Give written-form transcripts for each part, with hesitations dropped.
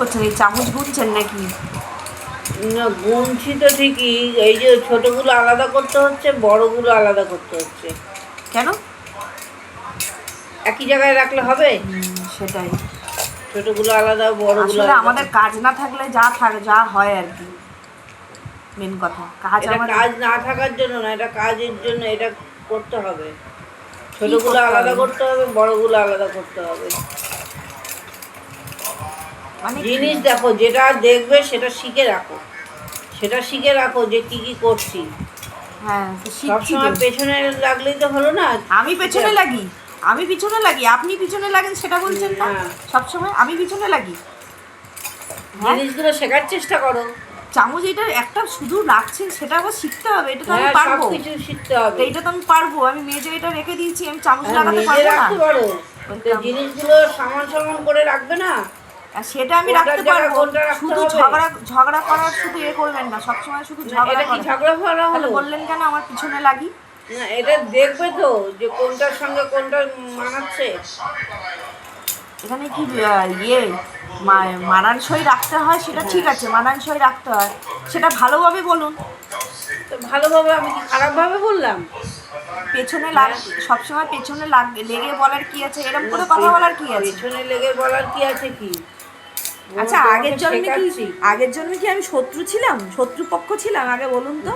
করছেন এই চামচ গুনছেন নাকি? না, গুনছি তো ঠিকই। এই যে ছোটগুলো আলাদা করতে হচ্ছে, বড়গুলো আলাদা করতে হচ্ছে। কেন? একই জায়গায় রাখলে হবে? সেটাই। ছোটগুলো আলাদা, বড়গুলো আসলে আলাদা। আমাদের কাজ না থাকলে যা হয় আর কি, মেন কথা কাজ এটা আমাদের। কাজ না থাকার জন্য না, এটা কাজের জন্য। এটা করতে হবে। কি ছোটগুলো করতে আলাদা হবে? করতে হবে, বড়গুলো আলাদা করতে হবে। মানে কি? জিনিস দেখো, যেটা দেখবে সেটা শিখে রাখো। সেটা শিখে রাখো যে কি কি করছি। হ্যাঁ, তো শিখছি তো। সবসময় পেছনে লাগলেই তো হলো না। আমি পেছনে লাগি, আমি পিছনে লাগি, আপনি পিছনে লাগেন সেটা বলছেন না? হ্যাঁ। সবসময় আমি পিছনে লাগি। হ্যাঁ, জিনিসগুলো শেখার চেষ্টা করো। চামচ এটা একটা শুধু রাখছেন সেটা আবার শিখতে হবে, এটা তো আমি হ্যাঁ, পারবো। সবকিছু শিখতে হবে। তো এটা তো আমি পারবো, আমি মেজে এটা রেখে দিয়েছি, আমি চামচ হ্যাঁ, লাগাতে মেজে পারবো না? রাখতে পারো। ওই তো জিনিসগুলো সমান সমান করে রাখবে না। আর সেটা আমি কোনটার রাখতে জায়গায় পারবো। কোনটা রাখতে শুধু হবে। ঝগড়া করার শুধু করবেন না, সবসময় শুধু না, ঝগড়া এটা কি করা। ঝগড়া ফগড়া তাহলে হলো? বললেন কেন আমার পিছনে লাগি? না, এটা দেখবে তো যে কোনটার সঙ্গে কোনটা মানাচ্ছে। এখানে কি মানানসই রাখতে হয়, সেটা ঠিক আছে, মানানসই রাখতে হয়, সেটা ভালোভাবে বলুন। তো ভালোভাবে, আমি কি খারাপভাবে বললাম? পেছনে সবসময় পেছনে লেগে বলার কি আছে, এরকম করে কথা বলার কি আছে? পেছনে লেগে বলার কি আছে কি? আচ্ছা, তোমাকে শেখাচ্ছি। আগের জন্মে কি আমি শত্রু ছিলাম, শত্রুপক্ষ ছিলাম? আগে বলুন তো।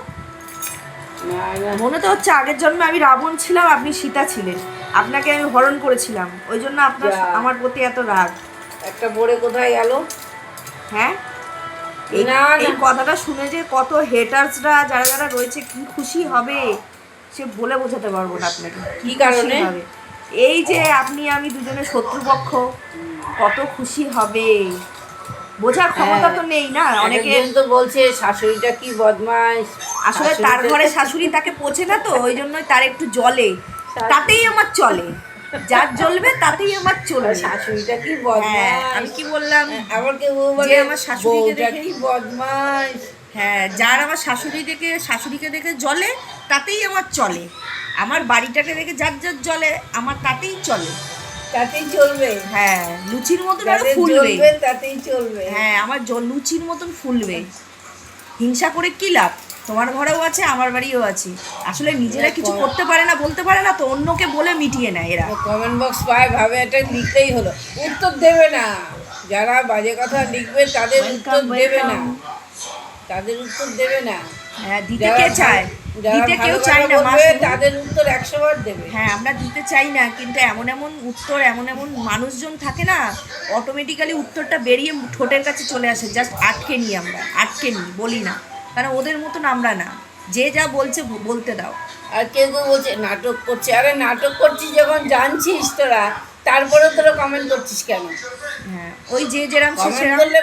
না, না। মনে তো হচ্ছে আগের জন্মে আমি রাবণ ছিলাম, আপনি সীতা ছিলেন, আপনাকে আমি হরণ করেছিলাম, ওই জন্য আপনার যা। আমার প্রতি এত রাগ। একটা পড়ে কোথায় গেল? হ্যাঁ, এই না, না। এই কথাটা শুনে যে কত হেটার্সরা যারা যারা রয়েছে কি খুশি হবে সে বলে বোঝাতে পারবো না আপনাকে। কি কারণে? খুশি হবে এই যে আপনি আমি দুজনে শত্রুপক্ষ, কত খুশি হবে। বোঝার ক্ষমতা তো নেই না অনেকে। একজন তো বলছে শাশুড়িটা কি বদমাইশ। আসলে তার ঘরে শাশুড়ি তাকে পোছে না, তো ওই জন্যই তার একটু জ্বলে, তাতেই আমার চলে, যার জ্বলবে তাতেই আমার চলবে। শাশুড়িটা কি হ্যাঁ, বদমাইশ। আমি কি বললাম? আবার কেউ বলে যে আমার শাশুড়িকে বউটা দেখে, কি বদমাইশ। হ্যাঁ, যার আমার শাশুড়িকে দেখে জ্বলে তাতেই আমার চলে, আমার বাড়িটাকে দেখে যার যার জ্বলে আমার তাতেই চলে। তাতেই চলবে। হ্যাঁ, লুচির মতন আরো যাদের ফুলবে। জ্বলবে তাতেই চলবে। হ্যাঁ, আমার লুচির মতন ফুলবে। হিংসা করে কি লাভ? তোমার ঘরেও আছে, আমার বাড়িও আছে। আসলে নিজেরা কিছু করতে পারে না, বলতে পারে না, তো অন্যকে বলে মিটিয়ে নেয় এরা। কমেন্ট বক্স পায়, ভাবে এটা লিখলেই হলো, উত্তর দেবে না। যারা বাজে কথা লিখবে তাদের উত্তর দেবে না, তাদের উত্তর দেবে না। হ্যাঁ, দিতে কে চায়? দিতে কেউ চায় না মা, তাদের উত্তর 100 বার দেবে। হ্যাঁ, আমরা দিতে চাই না, কিন্তু এমন এমন উত্তর, এমন এমন মানুষজন থাকে না, অটোমেটিক্যালি উত্তরটা বেরিয়ে ঠোঁটের কাছে চলে আসে, জাস্ট আটকে নিই, আমরা আটকে নিই, বলি না, কারণ ওদের মতন আমরা না, যে যা বলছে বলতে দাও। আর কেউ কেউ বলছে নাটক করছে। আরে নাটক করছিস যখন জানছিস তোরা, তারপরে তোরা কমেন্ট করছিস কেন? হ্যাঁ, ওই যে যেরকম সে কমেন্ট সেরকম। করলে